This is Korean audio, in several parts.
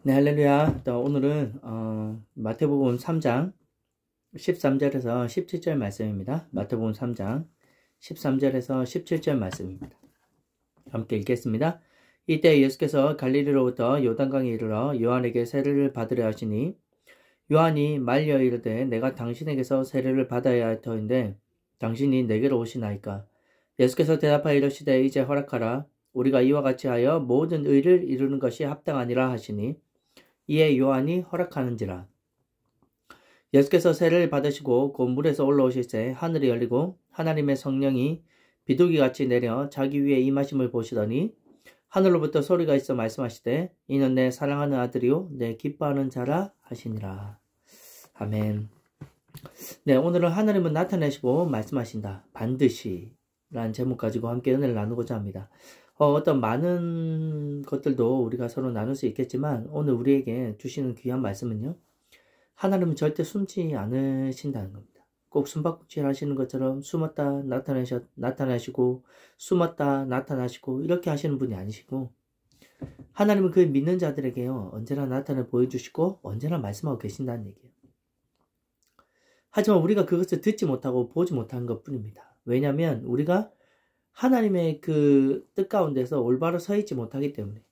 네, 할렐루야. 또 오늘은 마태복음 3장 13절에서 17절 말씀입니다. 마태복음 3장 13절에서 17절 말씀입니다. 함께 읽겠습니다. 이때 예수께서 갈릴리로부터 요단강에 이르러 요한에게 세례를 받으려 하시니 요한이 말려 이르되 내가 당신에게서 세례를 받아야 할 터인데 당신이 내게로 오시나이까. 예수께서 대답하여 이르시되 이제 허락하라. 우리가 이와 같이 하여 모든 의를 이루는 것이 합당하니라 하시니 이에 요한이 허락하는지라. 예수께서 세례를 받으시고 곧 물에서 올라오실새 하늘이 열리고 하나님의 성령이 비둘기같이 내려 자기 위에 임하심을 보시더니 하늘로부터 소리가 있어 말씀하시되 이는 내 사랑하는 아들이요 내 기뻐하는 자라 하시니라. 아멘. 네, 오늘은 하나님은 나타내시고 말씀하신다. 반드시 라는 제목 가지고 함께 은혜를 나누고자 합니다. 어떤 많은 것들도 우리가 서로 나눌 수 있겠지만 오늘 우리에게 주시는 귀한 말씀은요. 하나님은 절대 숨지 않으신다는 겁니다. 꼭 숨바꼭질 하시는 것처럼 숨었다 나타나시고 숨었다 나타나시고 이렇게 하시는 분이 아니시고 하나님은 그 믿는 자들에게요. 언제나 나타내 보여주시고 언제나 말씀하고 계신다는 얘기예요. 하지만 우리가 그것을 듣지 못하고 보지 못한 것뿐입니다. 왜냐하면 우리가 하나님의 그 뜻 가운데서 올바로 서 있지 못하기 때문에.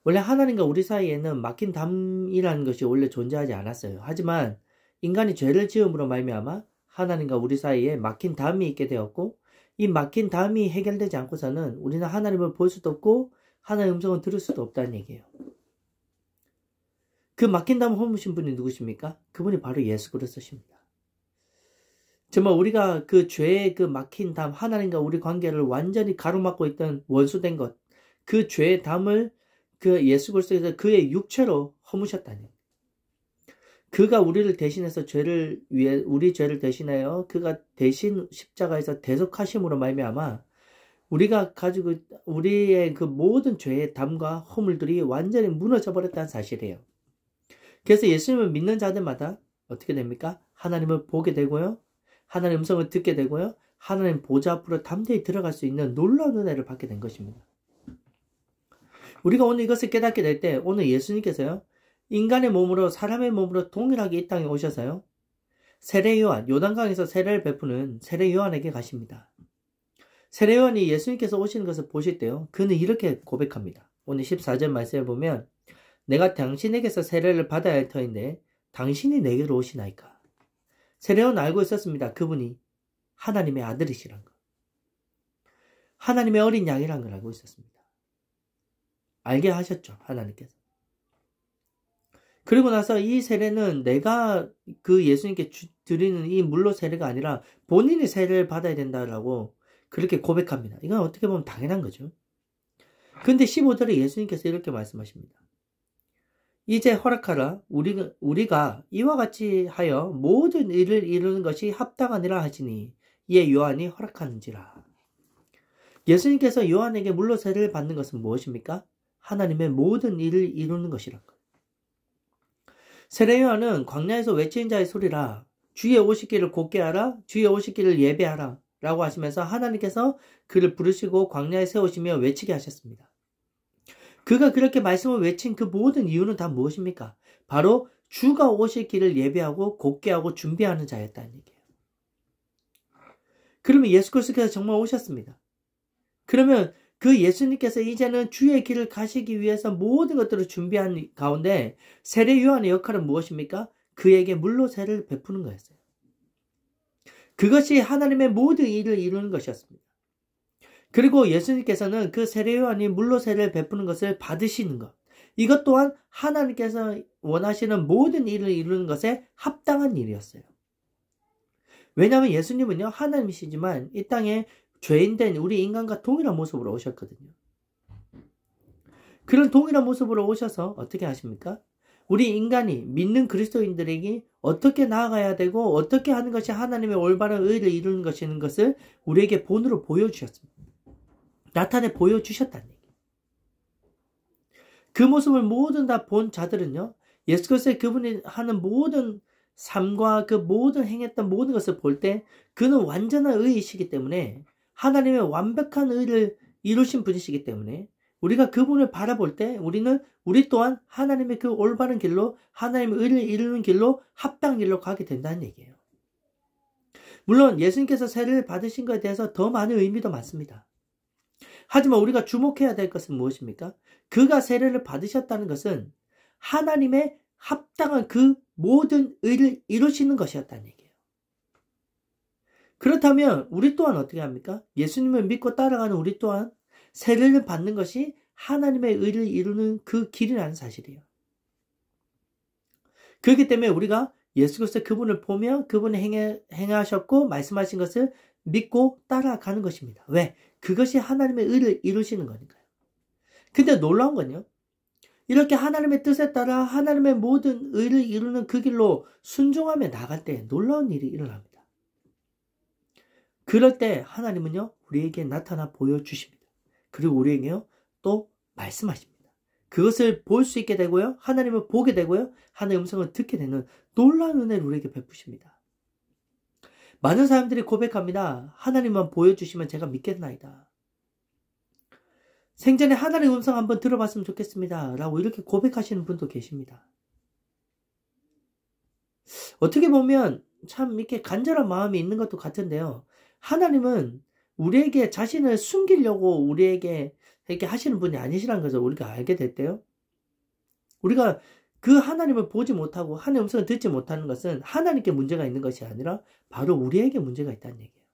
원래 하나님과 우리 사이에는 막힌 담이라는 것이 원래 존재하지 않았어요. 하지만 인간이 죄를 지음으로 말미암아 하나님과 우리 사이에 막힌 담이 있게 되었고 이 막힌 담이 해결되지 않고서는 우리는 하나님을 볼 수도 없고 하나님의 음성을 들을 수도 없다는 얘기예요. 그 막힌 담을 허무신 분이 누구십니까? 그분이 바로 예수 그리스도십니다. 정말 우리가 그 죄의 그 막힌 담, 하나님과 우리 관계를 완전히 가로막고 있던 원수된 것, 그 죄의 담을 그 예수 그리스도께서 그의 육체로 허무셨다니. 그가 우리를 대신해서 우리 죄를 대신하여 그가 대신 십자가에서 대속하심으로 말미암아 우리가 가지고 우리의 그 모든 죄의 담과 허물들이 완전히 무너져 버렸다는 사실이에요. 그래서 예수님을 믿는 자들마다 어떻게 됩니까? 하나님을 보게 되고요. 하나님의 음성을 듣게 되고요. 하나님 보좌 앞으로 담대히 들어갈 수 있는 놀라운 은혜를 받게 된 것입니다. 우리가 오늘 이것을 깨닫게 될 때 오늘 예수님께서요. 인간의 몸으로 사람의 몸으로 동일하게 이 땅에 오셔서요. 세례 요한, 요단강에서 세례를 베푸는 세례 요한에게 가십니다. 세례 요한이 예수님께서 오시는 것을 보실 때요. 그는 이렇게 고백합니다. 오늘 14절 말씀에 보면 내가 당신에게서 세례를 받아야 할 터인데 당신이 내게로 오시나이까. 세례요한은 알고 있었습니다. 그분이 하나님의 아들이시란 것. 하나님의 어린 양이란 걸 알고 있었습니다. 알게 하셨죠. 하나님께서. 그리고 나서 이 세례는 내가 그 예수님께 드리는 이 물로 세례가 아니라 본인이 세례를 받아야 된다라고 그렇게 고백합니다. 이건 어떻게 보면 당연한 거죠. 근데 15절에 예수님께서 이렇게 말씀하십니다. 이제 허락하라. 우리가 이와 같이 하여 모든 일을 이루는 것이 합당하니라 하시니 이에 요한이 허락하는지라. 예수님께서 요한에게 물로 세례를 받는 것은 무엇입니까? 하나님의 모든 일을 이루는 것이란 것. 세례 요한은 광야에서 외치는 자의 소리라. 주의 오시기를 곧게 하라. 주의 오시기를 예배하라. 라고 하시면서 하나님께서 그를 부르시고 광야에 세우시며 외치게 하셨습니다. 그가 그렇게 말씀을 외친 그 모든 이유는 다 무엇입니까? 바로 주가 오실 길을 예배하고 곧게 하고 준비하는 자였다는 얘기예요. 그러면 예수 그리스도께서 정말 오셨습니다. 그러면 그 예수님께서 이제는 주의 길을 가시기 위해서 모든 것들을 준비한 가운데 세례 요한의 역할은 무엇입니까? 그에게 물로 세례를 베푸는 거였어요. 그것이 하나님의 모든 일을 이루는 것이었습니다. 그리고 예수님께서는 그 세례 요한이 물로 세례를 베푸는 것을 받으시는 것. 이것 또한 하나님께서 원하시는 모든 일을 이루는 것에 합당한 일이었어요. 왜냐하면 예수님은요. 하나님이시지만 이 땅에 죄인된 우리 인간과 동일한 모습으로 오셨거든요. 그런 동일한 모습으로 오셔서 어떻게 하십니까? 우리 인간이 믿는 그리스도인들에게 어떻게 나아가야 되고 어떻게 하는 것이 하나님의 올바른 의를 이루는 것이는 것을 우리에게 본으로 보여주셨습니다. 나타내 보여주셨다는 얘기. 그 모습을 모든 다 본 자들은요. 예수 그리스도의 그분이 하는 모든 삶과 그 모든 행했던 모든 것을 볼 때 그는 완전한 의이시기 때문에 하나님의 완벽한 의를 이루신 분이시기 때문에 우리가 그분을 바라볼 때 우리 또한 하나님의 그 올바른 길로, 하나님의 의를 이루는 길로, 합당한 길로 가게 된다는 얘기예요. 물론 예수님께서 세례를 받으신 것에 대해서 더 많은 의미도 많습니다. 하지만 우리가 주목해야 될 것은 무엇입니까? 그가 세례를 받으셨다는 것은 하나님의 합당한 그 모든 의를 이루시는 것이었다는 얘기예요. 그렇다면 우리 또한 어떻게 합니까? 예수님을 믿고 따라가는 우리 또한 세례를 받는 것이 하나님의 의를 이루는 그 길이라는 사실이에요. 그렇기 때문에 우리가 예수 그리스도 그분을 보며 그분이 행하셨고 말씀하신 것을 믿고 따라가는 것입니다. 왜? 그것이 하나님의 의를 이루시는 거니까요. 근데 놀라운 건요, 이렇게 하나님의 뜻에 따라 하나님의 모든 의를 이루는 그 길로 순종하며 나갈 때 놀라운 일이 일어납니다. 그럴 때 하나님은요, 우리에게 나타나 보여주십니다. 그리고 우리에게요, 또 말씀하십니다. 그것을 볼 수 있게 되고요, 하나님을 보게 되고요, 하나님의 음성을 듣게 되는 놀라운 은혜를 우리에게 베푸십니다. 많은 사람들이 고백합니다. 하나님만 보여주시면 제가 믿겠나이다. 생전에 하나님의 음성 한번 들어봤으면 좋겠습니다. 라고 이렇게 고백하시는 분도 계십니다. 어떻게 보면 참 이렇게 간절한 마음이 있는 것도 같은데요. 하나님은 우리에게 자신을 숨기려고 우리에게 이렇게 하시는 분이 아니시라는 것을 우리가 알게 됐대요. 우리가 그 하나님을 보지 못하고 하나님의 음성을 듣지 못하는 것은 하나님께 문제가 있는 것이 아니라 바로 우리에게 문제가 있다는 얘기예요.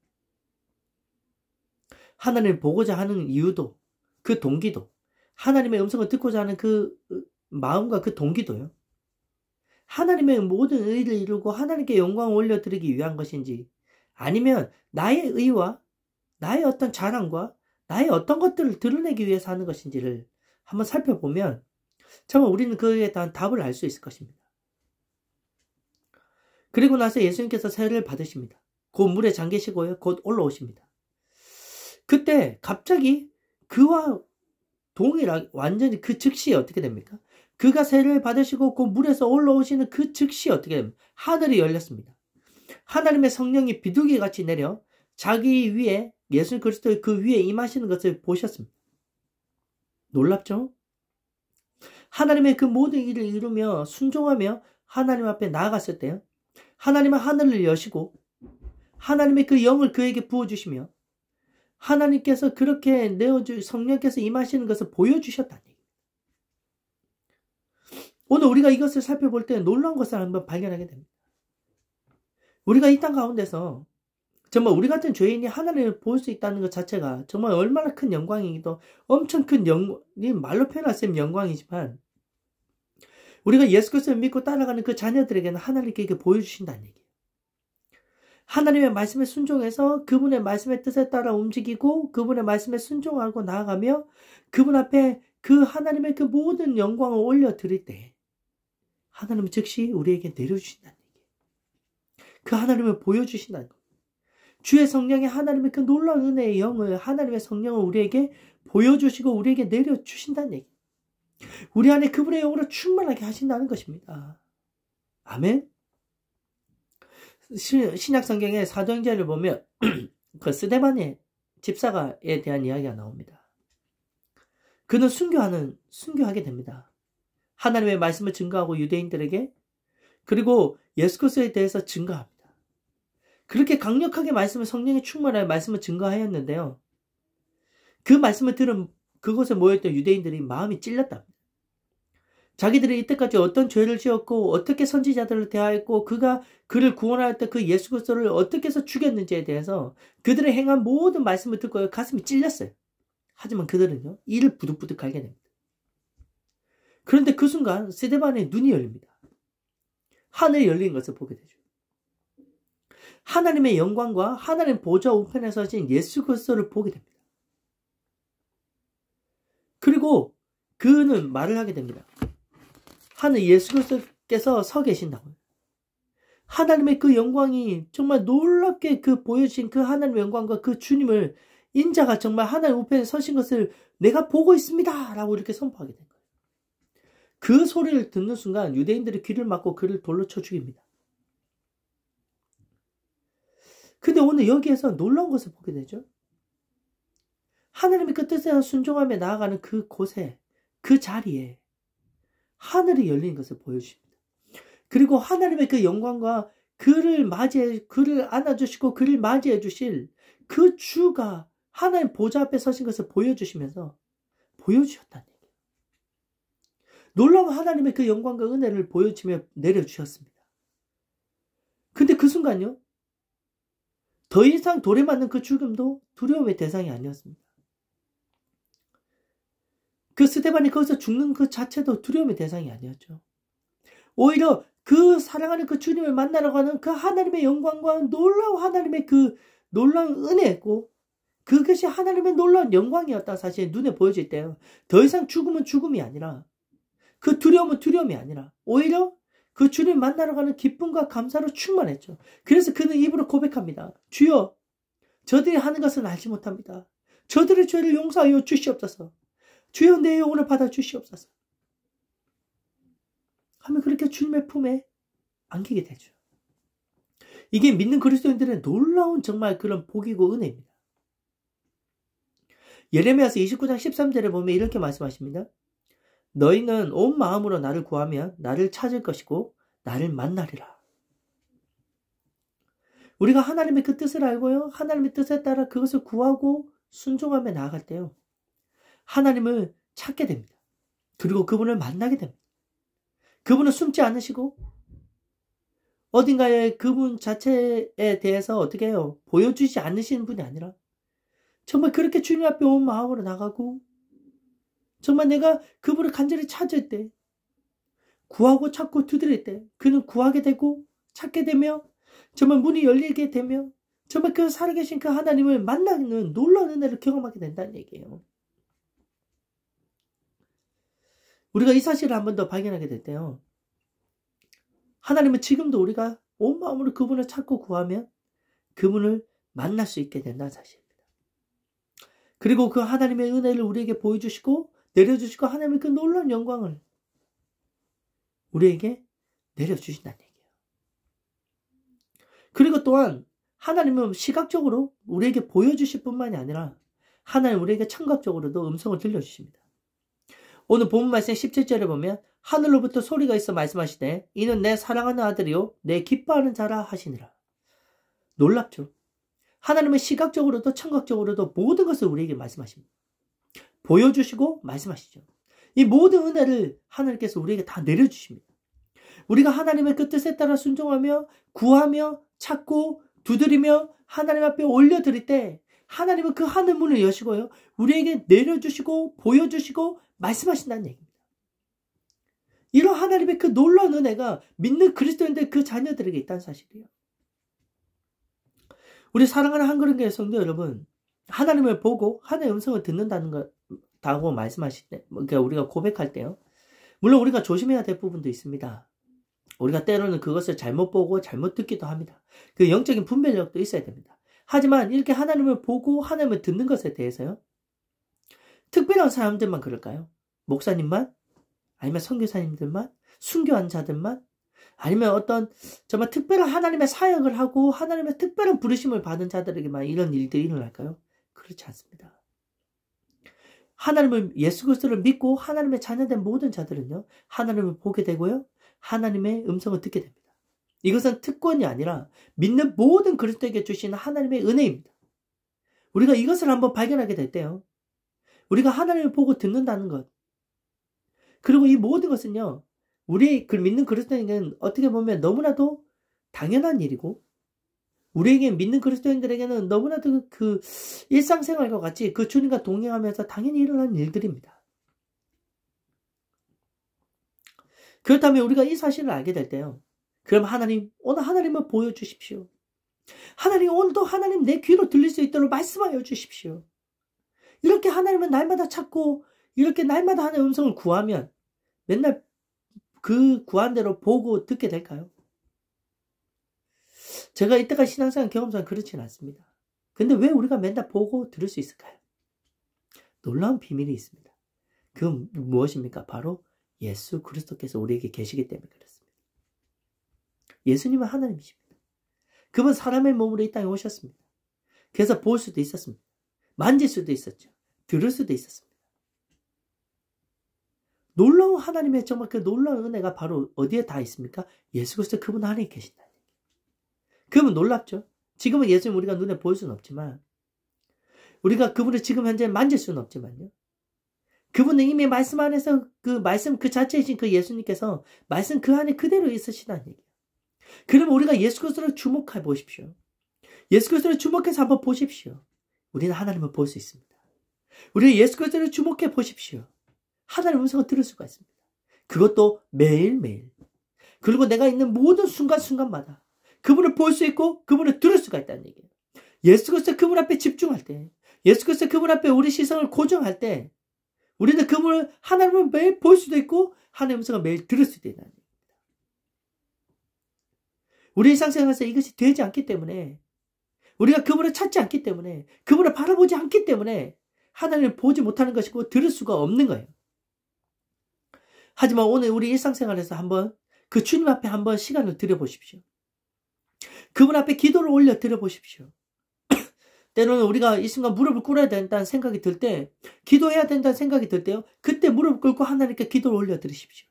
하나님을 보고자 하는 이유도, 그 동기도, 하나님의 음성을 듣고자 하는 그 마음과 그 동기도요, 하나님의 모든 의를 이루고 하나님께 영광을 올려드리기 위한 것인지, 아니면 나의 의와 나의 어떤 자랑과 나의 어떤 것들을 드러내기 위해서 하는 것인지를 한번 살펴보면 정말 우리는 그에 대한 답을 알 수 있을 것입니다. 그리고 나서 예수님께서 세례를 받으십니다. 곧 물에 잠기시고요, 곧 올라오십니다. 그때 갑자기 그와 동일하게 완전히 그 즉시 어떻게 됩니까? 그가 세례를 받으시고 그 물에서 올라오시는 그 즉시 어떻게 됩니까? 하늘이 열렸습니다. 하나님의 성령이 비둘기같이 내려 자기 위에, 예수 그리스도의 그 위에 임하시는 것을 보셨습니다. 놀랍죠? 하나님의 그 모든 일을 이루며 순종하며 하나님 앞에 나아갔을 때요, 하나님은 하늘을 여시고 하나님의 그 영을 그에게 부어주시며 하나님께서 그렇게 성령께서 임하시는 것을 보여주셨다는 얘기입니다. 오늘 우리가 이것을 살펴볼 때 놀라운 것을 한번 발견하게 됩니다. 우리가 이 땅 가운데서 정말 우리 같은 죄인이 하나님을 볼 수 있다는 것 자체가 정말 얼마나 큰 영광이기도, 엄청 큰 말로 표현할 수 있는 영광이지만, 우리가 예수 그리스도를 믿고 따라가는 그 자녀들에게는 하나님께 보여주신다는 얘기예요. 하나님의 말씀에 순종해서 그분의 말씀의 뜻에 따라 움직이고 그분의 말씀에 순종하고 나아가며 그분 앞에 그 하나님의 그 모든 영광을 올려드릴 때 하나님은 즉시 우리에게 내려주신다는 얘기예요. 그 하나님을 보여주신다는 겁니다. 주의 성령이 하나님의 그 놀라운 은혜의 영을, 하나님의 성령을 우리에게 보여주시고 우리에게 내려주신다는 얘기. 우리 안에 그분의 영으로 충만하게 하신다는 것입니다. 아멘. 신약 성경의 사도행전을 보면 그 스데반의 집사가에 대한 이야기가 나옵니다. 그는 순교하게 됩니다. 하나님의 말씀을 증거하고 유대인들에게, 그리고 예수 그리스도에 대해서 증거합니다. 그렇게 강력하게 성령의 충만한 말씀을 증거하였는데요, 그 말씀을 들은 그곳에 모였던 유대인들이 마음이 찔렸답니다. 자기들이 이때까지 어떤 죄를 지었고 어떻게 선지자들을 대하였고 그가 그를 구원할 때 그 예수 그리스도를 어떻게 해서 죽였는지에 대해서 그들의 행한 모든 말씀을 듣고 가슴이 찔렸어요. 하지만 그들은요, 이를 부득부득 갈게 됩니다. 그런데 그 순간 스데반의 눈이 열립니다. 하늘이 열린 것을 보게 되죠. 하나님의 영광과 하나님 보좌 우편에 서신 예수 그리스도를 보게 됩니다. 그리고 그는 말을 하게 됩니다. 하늘 예수 그리스도께서 서 계신다고요. 하나님의 그 영광이 정말 놀랍게 그 보여주신 그 하나님의 영광과 그 주님을, 인자가 정말 하나님 우편에 서신 것을 내가 보고 있습니다 라고 이렇게 선포하게 된 거예요. 그 소리를 듣는 순간 유대인들이 귀를 막고 그를 돌로 쳐 죽입니다. 근데 오늘 여기에서 놀라운 것을 보게 되죠. 하나님의 그 뜻에 순종하며 나아가는 그 곳에, 그 자리에 하늘이 열리는 것을 보여주십니다. 그리고 하나님의 그 영광과 그를 안아주시고 그를 맞이해 주실 그 주가 하나님 보좌 앞에 서신 것을 보여주시면서 보여주셨다는 얘기예요. 놀라운 하나님의 그 영광과 은혜를 보여주며 내려주셨습니다. 근데 그 순간요, 더 이상 돌에 맞는 그 죽음도 두려움의 대상이 아니었습니다. 그 스데반이 거기서 죽는 그 자체도 두려움의 대상이 아니었죠. 오히려 그 사랑하는 그 주님을 만나러 가는 그 하나님의 영광과 놀라운 하나님의 그 놀라운 은혜였고, 그것이 하나님의 놀라운 영광이었다 사실 눈에 보여질 때요. 더 이상 죽음은 죽음이 아니라, 그 두려움은 두려움이 아니라 오히려 그 주님 만나러 가는 기쁨과 감사로 충만했죠. 그래서 그는 입으로 고백합니다. 주여, 저들이 하는 것은 알지 못합니다. 저들의 죄를 용서하여 주시옵소서. 주여, 내 영혼을 받아 주시옵소서. 하면 그렇게 주님의 품에 안기게 되죠. 이게 믿는 그리스도인들의 놀라운 정말 그런 복이고 은혜입니다. 예레미야서 29장 13절에 보면 이렇게 말씀하십니다. 너희는 온 마음으로 나를 구하면 나를 찾을 것이고 나를 만나리라. 우리가 하나님의 그 뜻을 알고요, 하나님의 뜻에 따라 그것을 구하고 순종하며 나아갈 때요, 하나님을 찾게 됩니다. 그리고 그분을 만나게 됩니다. 그분은 숨지 않으시고 어딘가에 그분 자체에 대해서 어떻게 해요? 보여주지 않으시는 분이 아니라 정말 그렇게 주님 앞에 온 마음으로 나가고 정말 내가 그분을 간절히 찾을 때, 구하고 찾고 두드릴 때 그는 구하게 되고 찾게 되며 정말 문이 열리게 되며 정말 그 살아계신 그 하나님을 만나는 놀라운 은혜를 경험하게 된다는 얘기예요. 우리가 이 사실을 한 번 더 발견하게 될 때요, 하나님은 지금도 우리가 온 마음으로 그분을 찾고 구하면 그분을 만날 수 있게 된다는 사실입니다. 그리고 그 하나님의 은혜를 우리에게 보여주시고 내려주시고 하나님의 그 놀라운 영광을 우리에게 내려주신다는 얘기예요. 그리고 또한 하나님은 시각적으로 우리에게 보여주실 뿐만이 아니라 하나님 우리에게 청각적으로도 음성을 들려주십니다. 오늘 본문 말씀 17절에 보면 하늘로부터 소리가 있어 말씀하시되 이는 내 사랑하는 아들이요 내 기뻐하는 자라 하시니라. 놀랍죠. 하나님은 시각적으로도 청각적으로도 모든 것을 우리에게 말씀하십니다. 보여주시고 말씀하시죠. 이 모든 은혜를 하나님께서 우리에게 다 내려주십니다. 우리가 하나님의 그 뜻에 따라 순종하며 구하며 찾고 두드리며 하나님 앞에 올려드릴 때 하나님은 그 하늘 문을 여시고요, 우리에게 내려주시고 보여주시고 말씀하신다는 얘기입니다. 이런 하나님의 그 놀라운 은혜가 믿는 그리스도인들 그 자녀들에게 있다는 사실이에요. 우리 사랑하는 한그릇교회 성도 여러분, 하나님을 보고 하나님의 음성을 듣는다는 거다고 말씀하실 때, 그러니까 우리가 고백할 때요, 물론 우리가 조심해야 될 부분도 있습니다. 우리가 때로는 그것을 잘못 보고 잘못 듣기도 합니다. 그 영적인 분별력도 있어야 됩니다. 하지만 이렇게 하나님을 보고 하나님을 듣는 것에 대해서요, 특별한 사람들만 그럴까요? 목사님만? 아니면 선교사님들만? 순교한 자들만? 아니면 어떤 정말 특별한 하나님의 사역을 하고 하나님의 특별한 부르심을 받은 자들에게만 이런 일들이 일어날까요? 그렇지 않습니다. 하나님을, 예수 그리스도를 믿고 하나님의 자녀된 모든 자들은요, 하나님을 보게 되고요, 하나님의 음성을 듣게 됩니다. 이것은 특권이 아니라 믿는 모든 그리스도에게 주시는 하나님의 은혜입니다. 우리가 이것을 한번 발견하게 될 때요, 우리가 하나님을 보고 듣는다는 것, 그리고 이 모든 것은요, 우리 믿는 그리스도인에게는 어떻게 보면 너무나도 당연한 일이고, 우리에게 믿는 그리스도인들에게는 너무나도 그 일상생활과 같이 그 주님과 동행하면서 당연히 일어나는 일들입니다. 그렇다면 우리가 이 사실을 알게 될 때요, 그럼 하나님, 오늘 하나님을 보여주십시오. 하나님, 오늘도 하나님 내 귀로 들릴 수 있도록 말씀하여 주십시오. 이렇게 하나님은 날마다 찾고 이렇게 날마다 하나님의 음성을 구하면 맨날 그 구한 대로 보고 듣게 될까요? 제가 이때까지 신앙생활 경험상 그렇지는 않습니다. 근데 왜 우리가 맨날 보고 들을 수 있을까요? 놀라운 비밀이 있습니다. 그건 무엇입니까? 바로 예수 그리스도께서 우리에게 계시기 때문에 그렇습니다. 예수님은 하나님이십니다. 그분 사람의 몸으로 이 땅에 오셨습니다. 그래서 볼 수도 있었습니다. 만질 수도 있었죠. 들을 수도 있었습니다. 놀라운 하나님의 정말 그 놀라운 은혜가 바로 어디에 다 있습니까? 예수 그리스도 그분 안에 계신다. 그러면 놀랍죠? 지금은 예수님 우리가 눈에 보일 수는 없지만, 우리가 그분을 지금 현재 만질 수는 없지만요. 그분은 이미 말씀 안에서 그 말씀 그 자체이신 그 예수님께서 말씀 그 안에 그대로 있으시다는 얘기예요. 그럼 우리가 예수 그리스도를 주목해 보십시오. 예수 그리스도를 주목해서 한번 보십시오. 우리는 하나님을 볼 수 있습니다. 우리 예수 그리스도를 주목해 보십시오. 하나님의 음성을 들을 수가 있습니다. 그것도 매일매일. 그리고 내가 있는 모든 순간순간마다 그분을 볼 수 있고 그분을 들을 수가 있다는 얘기예요. 예수 그리스도 그분 앞에 집중할 때, 예수 그리스도 그분 앞에 우리 시선을 고정할 때, 우리는 그분을, 하나님을 매일 볼 수도 있고 하나님의 음성을 매일 들을 수도 있다는 얘기입니다. 우리 일상생활에서 이것이 되지 않기 때문에, 우리가 그분을 찾지 않기 때문에, 그분을 바라보지 않기 때문에 하나님을 보지 못하는 것이고 들을 수가 없는 거예요. 하지만 오늘 우리 일상생활에서 한번 그 주님 앞에 한번 시간을 들여보십시오. 그분 앞에 기도를 올려 드려보십시오. 때로는 우리가 이 순간 무릎을 꿇어야 된다는 생각이 들 때, 기도해야 된다는 생각이 들 때요, 그때 무릎을 꿇고 하나님께 기도를 올려 드리십시오.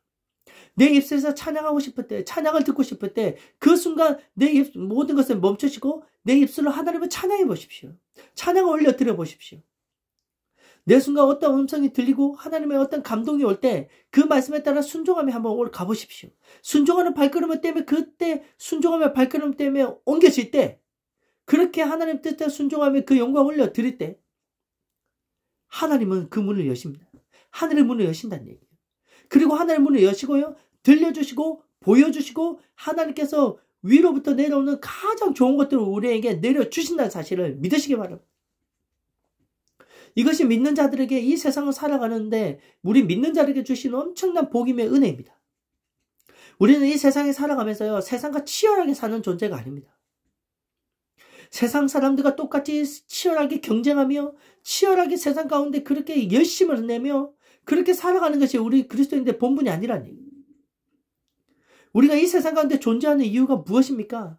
내 입술에서 찬양하고 싶을 때, 찬양을 듣고 싶을 때, 그 순간 내 모든 것을 멈추시고 내 입술로 하나님을 찬양해 보십시오. 찬양을 올려 드려 보십시오. 내 순간 어떤 음성이 들리고 하나님의 어떤 감동이 올 때 그 말씀에 따라 순종하며 한번 가보십시오. 순종하는 발걸음을 때문에, 그때 순종하며 발걸음 때문에 옮겨질 때, 그렇게 하나님 뜻에 순종하며 그 영광을 올려 드릴 때 하나님은 그 문을 여십니다. 하늘의 문을 여신다는 얘기예요. 그리고 하늘의 문을 여시고요, 들려주시고 보여주시고 하나님께서 위로부터 내려오는 가장 좋은 것들을 우리에게 내려주신다는 사실을 믿으시기 바랍니다. 이것이 믿는 자들에게 이 세상을 살아가는데 우리 믿는 자들에게 주신 엄청난 복임의 은혜입니다. 우리는 이 세상에 살아가면서요, 세상과 치열하게 사는 존재가 아닙니다. 세상 사람들과 똑같이 치열하게 경쟁하며 치열하게 세상 가운데 그렇게 열심을 내며 그렇게 살아가는 것이 우리 그리스도인들의 본분이 아니라는 얘기예요. 우리가 이 세상 가운데 존재하는 이유가 무엇입니까?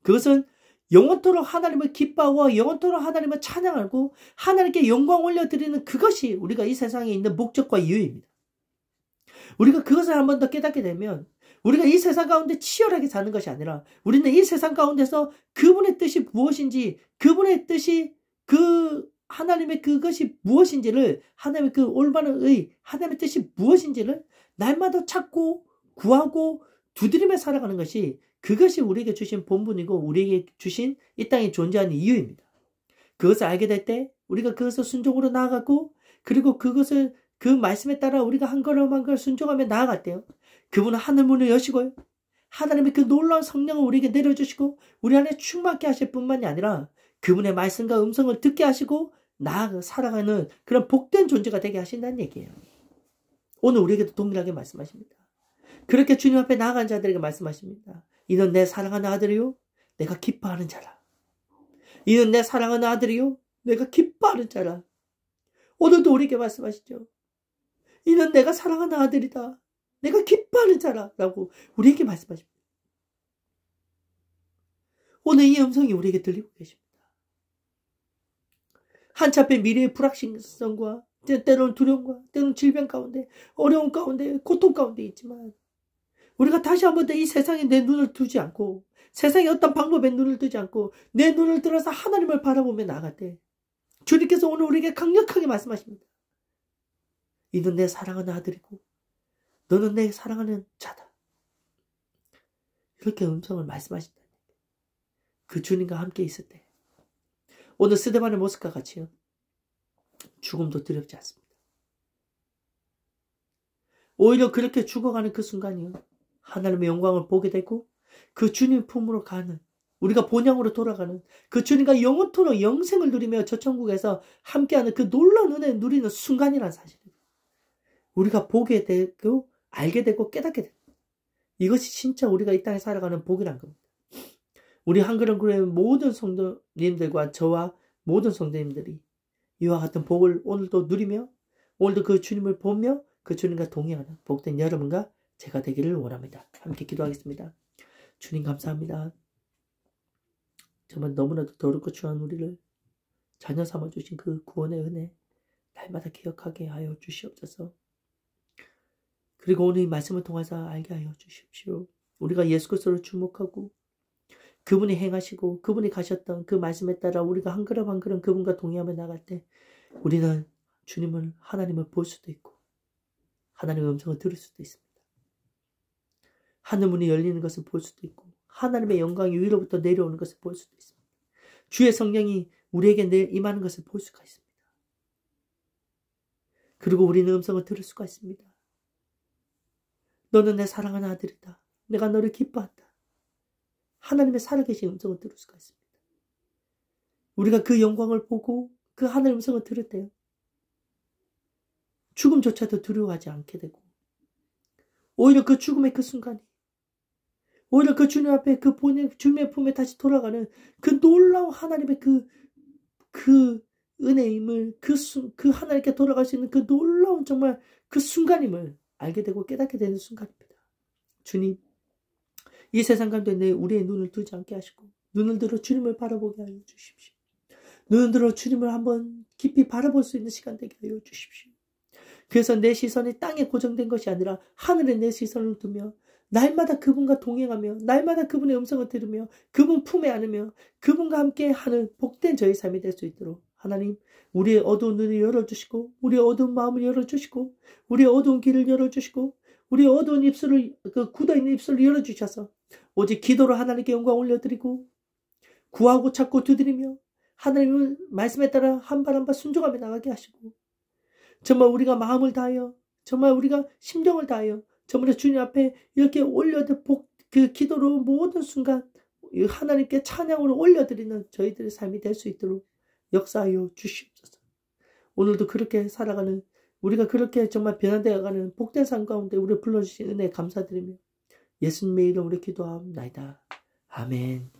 그것은 영원토록 하나님을 기뻐하고 영원토록 하나님을 찬양하고 하나님께 영광 올려드리는 그것이 우리가 이 세상에 있는 목적과 이유입니다. 우리가 그것을 한 번 더 깨닫게 되면 우리가 이 세상 가운데 치열하게 사는 것이 아니라 우리는 이 세상 가운데서 그분의 뜻이 무엇인지, 그분의 뜻이 그 하나님의 그것이 무엇인지를, 하나님의 그 올바른 하나님의 뜻이 무엇인지를 날마다 찾고 구하고 두드리며 살아가는 것이, 그것이 우리에게 주신 본분이고 우리에게 주신 이 땅에 존재하는 이유입니다. 그것을 알게 될 때 우리가 그것을 순종으로 나아가고, 그리고 그것을 그 말씀에 따라 우리가 한 걸음 한 걸 순종하며 나아갈 때요, 그분은 하늘문을 여시고요, 하나님의 그 놀라운 성령을 우리에게 내려주시고 우리 안에 충만케 하실 뿐만이 아니라 그분의 말씀과 음성을 듣게 하시고 나아가 살아가는 그런 복된 존재가 되게 하신다는 얘기예요. 오늘 우리에게도 동일하게 말씀하십니다. 그렇게 주님 앞에 나아간 자들에게 말씀하십니다. 이는 내 사랑하는 아들이요 내가 기뻐하는 자라. 이는 내 사랑하는 아들이요 내가 기뻐하는 자라. 오늘도 우리에게 말씀하시죠. 이는 내가 사랑하는 아들이다. 내가 기뻐하는 자라. 라고 우리에게 말씀하십니다. 오늘 이 음성이 우리에게 들리고 계십니다. 한치 앞에 미래의 불확실성과 때로는 두려움과 때로는 질병 가운데, 어려움 가운데, 고통 가운데 있지만 우리가 다시 한번 더 이 세상에 내 눈을 두지 않고, 세상의 어떤 방법에 눈을 두지 않고 내 눈을 들어서 하나님을 바라보며 나아갈 때 주님께서 오늘 우리에게 강력하게 말씀하십니다. 이는 내 사랑하는 아들이고 너는 내 사랑하는 자다. 이렇게 음성을 말씀하신다. 그 주님과 함께 있을 때 오늘 스데반의 모습과 같이요, 죽음도 두렵지 않습니다. 오히려 그렇게 죽어가는 그 순간이요, 하나님의 영광을 보게 되고 그 주님 품으로 가는, 우리가 본향으로 돌아가는 그 주님과 영원토록 영생을 누리며 저 천국에서 함께하는 그 놀라운 은혜를 누리는 순간이라는 사실입니다. 우리가 보게 되고 알게 되고 깨닫게 됩니다. 이것이 진짜 우리가 이 땅에 살아가는 복이란 겁니다. 우리 한글은교회 모든 성도님들과 저와 모든 성도님들이 이와 같은 복을 오늘도 누리며 오늘도 그 주님을 보며 그 주님과 동행하는 복된 여러분과 제가 되기를 원합니다. 함께 기도하겠습니다. 주님 감사합니다. 정말 너무나도 더럽고 추한 우리를 자녀 삼아주신 그 구원의 은혜, 날마다 기억하게 하여 주시옵소서. 그리고 오늘 이 말씀을 통해서 알게 하여 주십시오. 우리가 예수 그리스도를 주목하고 그분이 행하시고 그분이 가셨던 그 말씀에 따라 우리가 한 걸음 한 걸음 그분과 동의하며 나갈 때 우리는 주님을, 하나님을 볼 수도 있고 하나님의 음성을 들을 수도 있습니다. 하늘문이 열리는 것을 볼 수도 있고 하나님의 영광이 위로부터 내려오는 것을 볼 수도 있습니다. 주의 성령이 우리에게 임하는 것을 볼 수가 있습니다. 그리고 우리는 음성을 들을 수가 있습니다. 너는 내 사랑하는 아들이다. 내가 너를 기뻐한다. 하나님의 살아계신 음성을 들을 수가 있습니다. 우리가 그 영광을 보고 그 하늘 음성을 들을 때요. 죽음조차도 두려워하지 않게 되고 오히려 그 죽음의 그 순간이 오히려 그 주님 앞에 그 주님의 품에 다시 돌아가는 그 놀라운 하나님의 그 은혜임을 그 하나님께 돌아갈 수 있는 그 놀라운 정말 그 순간임을 알게 되고 깨닫게 되는 순간입니다. 주님, 이 세상 가운데 우리의 눈을 뜨지 않게 하시고 눈을 들어 주님을 바라보게 하여 주십시오. 눈을 들어 주님을 한번 깊이 바라볼 수 있는 시간 되게 하여 주십시오. 그래서 내 시선이 땅에 고정된 것이 아니라 하늘에 내 시선을 두며 날마다 그분과 동행하며 날마다 그분의 음성을 들으며 그분 품에 안으며 그분과 함께 하는 복된 저의 삶이 될 수 있도록 하나님, 우리의 어두운 눈을 열어주시고 우리의 어두운 마음을 열어주시고 우리의 어두운 길을 열어주시고 우리의 어두운 입술을 굳어있는 입술을 열어주셔서 오직 기도로 하나님께 영광 올려드리고 구하고 찾고 두드리며 하나님의 말씀에 따라 한 발 한 발 순종하며 나가게 하시고 정말 우리가 마음을 다하여 정말 우리가 심정을 다하여 정말 주님 앞에 이렇게 올려드 그 기도로 모든 순간 하나님께 찬양으로 올려드리는 저희들의 삶이 될 수 있도록 역사하여 주시옵소서. 오늘도 그렇게 살아가는 우리가 그렇게 정말 변화되어가는 복된 삶 가운데 우리를 불러주신 은혜 감사드리며 예수님의 이름으로 기도하옵나이다. 아멘.